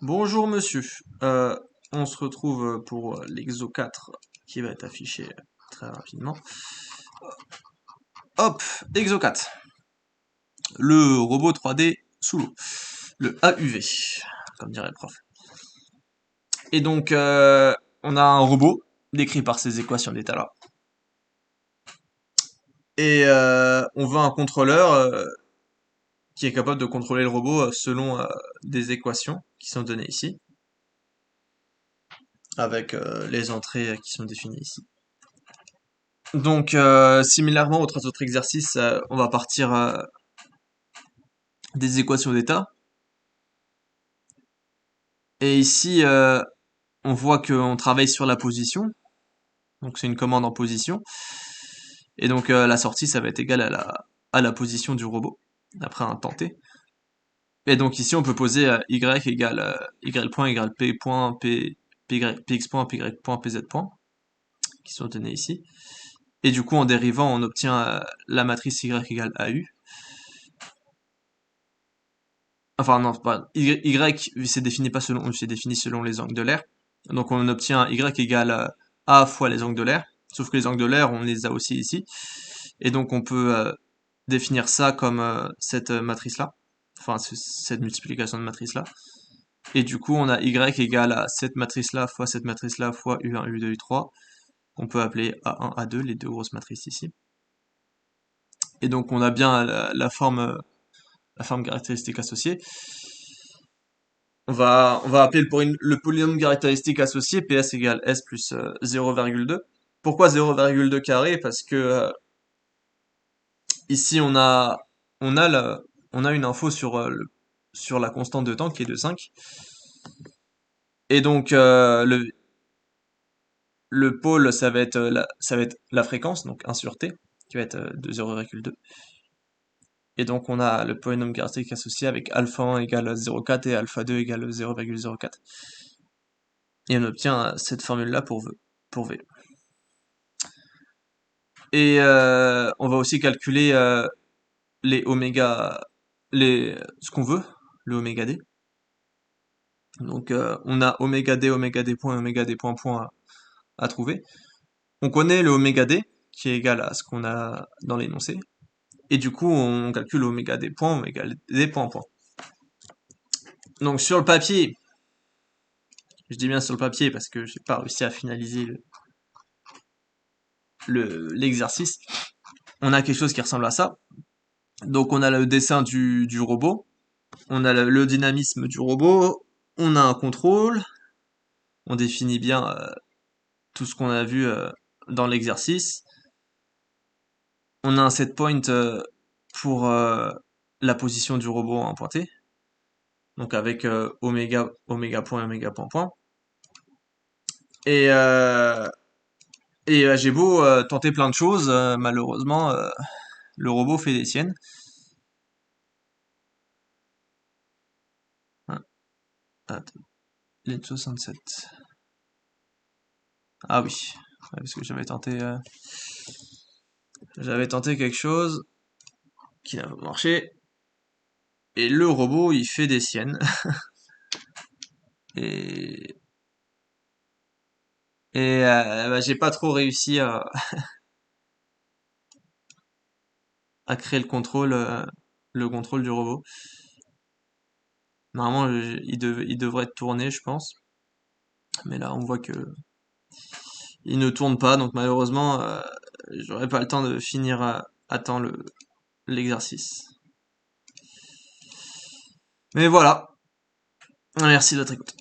Bonjour monsieur. On se retrouve pour l'exo 4 qui va être affiché très rapidement. Hop, exo 4. Le robot 3D sous l'eau. Le AUV, comme dirait le prof. Et donc, on a un robot décrit par ces équations d'état là. Et on veut un contrôleur qui est capable de contrôler le robot selon des équations qui sont données ici, avec les entrées qui sont définies ici. Donc, similairement aux trois autres exercices, on va partir des équations d'état. Et ici, on voit qu'on travaille sur la position. Donc, c'est une commande en position. Et donc, la sortie, ça va être égal à la position du robot, après un temps t. Et donc, ici, on peut poser y égale y point égale p point, px point, py point, pz point, qui sont donnés ici. Et du coup, en dérivant, on obtient la matrice y égale AU. Enfin non, pas y c'est défini pas selon, c'est défini selon les angles de l'air. Donc on obtient y égale a fois les angles de l'air. Sauf que les angles de l'air, on les a aussi ici. Et donc on peut définir ça comme cette matrice-là. Enfin cette multiplication de matrice-là. Et du coup on a y égale à cette matrice-là fois cette matrice-là fois U1, U2, U3. Qu'on peut appeler A1, A2, les deux grosses matrices ici. Et donc on a bien la forme caractéristique associée. On va appeler le polynôme caractéristique associé PS égale S plus 0,2. Pourquoi 0,2 carré? Parce que ici on a, on a une info sur la constante de temps qui est de 5. Et donc le pôle ça va être la fréquence, donc 1 sur T, qui va être de 0,2. Et donc on a le polynôme caractéristique associé avec alpha 1 égale 0,4 et alpha 2 égale 0,04. Et on obtient cette formule-là pour V. Et on va aussi calculer les oméga, ce qu'on veut, le oméga d. Donc on a oméga d point, oméga d point point à trouver. On connaît le oméga d qui est égal à ce qu'on a dans l'énoncé. Et du coup on calcule oméga d point, oméga d point point. Donc sur le papier, je dis bien sur le papier parce que j'ai pas réussi à finaliser l'exercice, on a quelque chose qui ressemble à ça. Donc on a le dessin du robot, on a le dynamisme du robot, on a un contrôle, on définit bien tout ce qu'on a vu dans l'exercice. On a un set point pour la position du robot en pointé, donc avec oméga point, oméga point point. Et j'ai beau tenter plein de choses, malheureusement, le robot fait des siennes. Attends, Lane 67. Ah oui, ouais, parce que j'avais tenté quelque chose qui n'a pas marché. Et le robot, il fait des siennes. Et, bah, j'ai pas trop réussi à créer le contrôle du robot. Normalement, il devrait tourner, je pense. Mais là, on voit que il ne tourne pas. Donc malheureusement, j'aurai pas le temps de finir à temps l'exercice. Mais voilà. Merci de votre écoute.